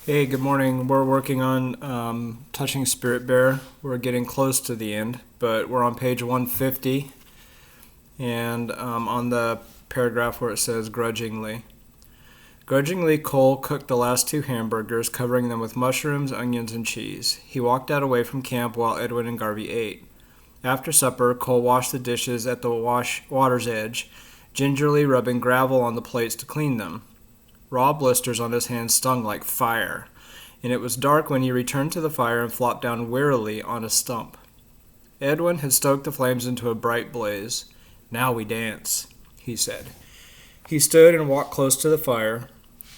Hey, good morning. We're working on Touching Spirit Bear. We're getting close to the end, but we're on page 150 and on the paragraph where it says grudgingly. Grudgingly, Cole cooked the last two hamburgers, covering them with mushrooms, onions, and cheese. He walked out away from camp while Edwin and Garvey ate. After supper, Cole washed the dishes at the water's edge, gingerly rubbing gravel on the plates to clean them. Raw blisters on his hands stung like fire, and it was dark when he returned to the fire and flopped down wearily on a stump. Edwin had stoked the flames into a bright blaze. "Now we dance," he said. He stood and walked close to the fire.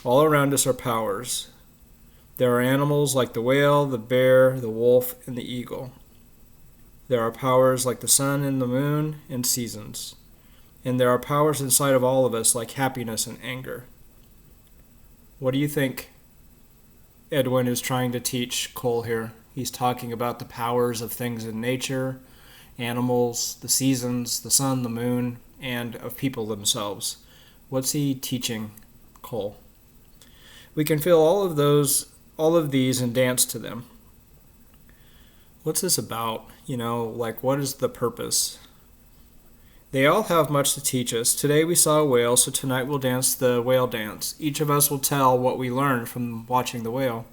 All around us are powers. There are animals like the whale, the bear, the wolf, and the eagle. There are powers like the sun and the moon and seasons. And there are powers inside of all of us like happiness and anger. What do you think Edwin is trying to teach Cole here? He's talking about the powers of things in nature, animals, the seasons, the sun, the moon, and of people themselves. What's he teaching Cole? We can feel all of these and dance to them. What's this about? What is the purpose? They all have much to teach us. Today we saw a whale, so tonight we'll dance the whale dance. Each of us will tell what we learned from watching the whale.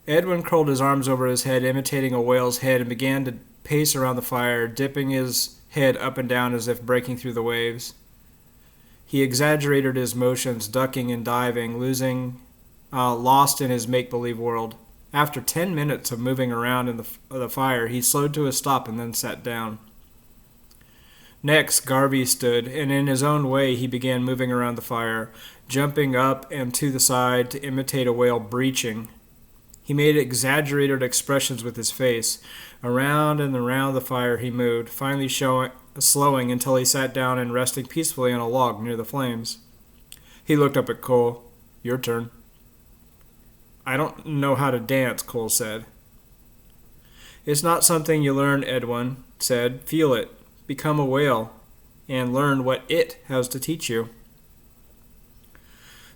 Edwin curled his arms over his head, imitating a whale's head, and began to pace around the fire, dipping his head up and down as if breaking through the waves. He exaggerated his motions, ducking and diving, lost in his make-believe world. After 10 minutes of moving around in the fire, he slowed to a stop and then sat down. Next, Garvey stood, and in his own way he began moving around the fire, jumping up and to the side to imitate a whale breaching. He made exaggerated expressions with his face. Around and around the fire he moved, finally slowing until he sat down and resting peacefully on a log near the flames. He looked up at Cole. "Your turn." "I don't know how to dance," Cole said. "It's not something you learn," Edwin said. "Feel it. Become a whale, and learn what it has to teach you."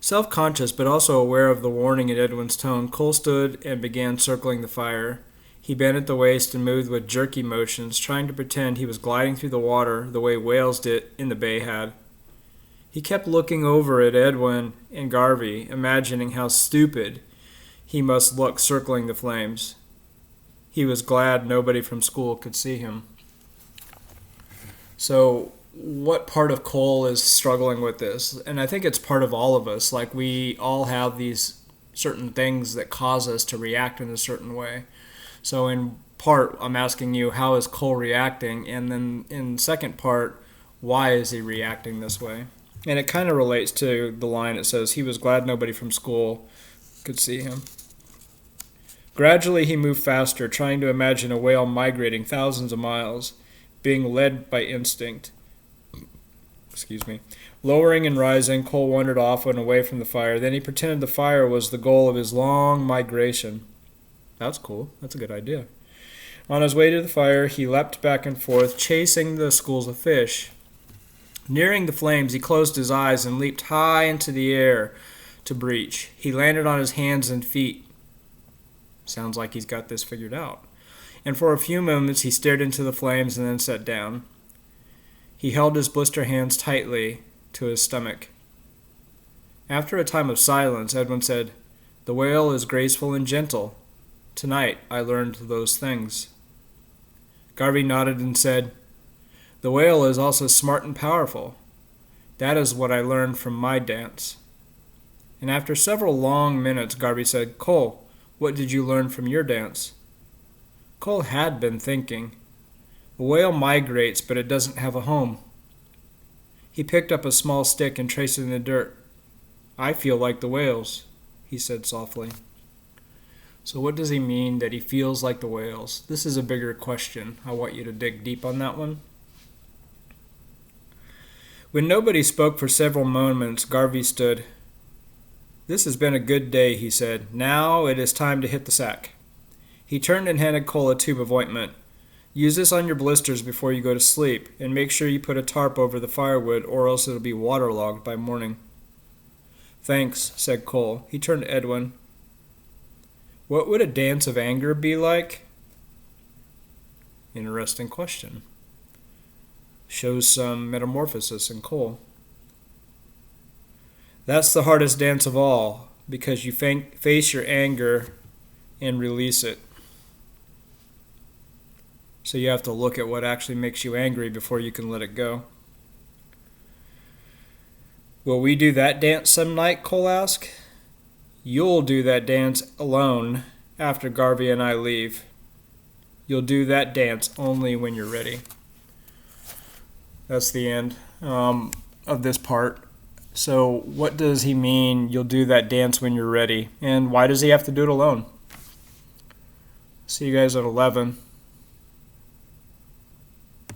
Self-conscious but also aware of the warning in Edwin's tone, Cole stood and began circling the fire. He bent at the waist and moved with jerky motions, trying to pretend he was gliding through the water the way whales did in the bay had. He kept looking over at Edwin and Garvey, imagining how stupid he must look circling the flames. He was glad nobody from school could see him. So, what part of Cole is struggling with this? And I think it's part of all of us. Like, we all have these certain things that cause us to react in a certain way. So, in part, I'm asking you, how is Cole reacting? And then in second part, why is he reacting this way? And it kind of relates to the line that says, he was glad nobody from school could see him. Gradually, he moved faster, trying to imagine a whale migrating thousands of miles, being led by instinct. Lowering and rising, Cole wandered off and away from the fire. Then he pretended the fire was the goal of his long migration. That's cool. That's a good idea. On his way to the fire, he leapt back and forth, chasing the schools of fish. Nearing the flames, he closed his eyes and leaped high into the air to breach. He landed on his hands and feet. Sounds like he's got this figured out. And for a few moments he stared into the flames and then sat down. He held his blister hands tightly to his stomach. After a time of silence, Edwin said, "The whale is graceful and gentle. Tonight I learned those things." Garvey nodded and said, "The whale is also smart and powerful. That is what I learned from my dance." And after several long minutes, Garvey said, "Cole, what did you learn from your dance?" Cole had been thinking. A whale migrates, but it doesn't have a home. He picked up a small stick and traced it in the dirt. "I feel like the whales," he said softly. So what does he mean that he feels like the whales? This is a bigger question. I want you to dig deep on that one. When nobody spoke for several moments, Garvey stood. "This has been a good day," he said. "Now it is time to hit the sack." He turned and handed Cole a tube of ointment. "Use this on your blisters before you go to sleep, and make sure you put a tarp over the firewood or else it'll be waterlogged by morning." Thanks, said Cole. He turned to Edwin. What would a dance of anger be like? Interesting question. Shows some metamorphosis in Cole. That's the hardest dance of all, because you face your anger and release it. So you have to look at what actually makes you angry before you can let it go. Will we do that dance some night? Cole asked. You'll do that dance alone after Garvey and I leave. You'll do that dance only when you're ready. That's the end of this part. So what does he mean, you'll do that dance when you're ready? And why does he have to do it alone? See you guys at 11.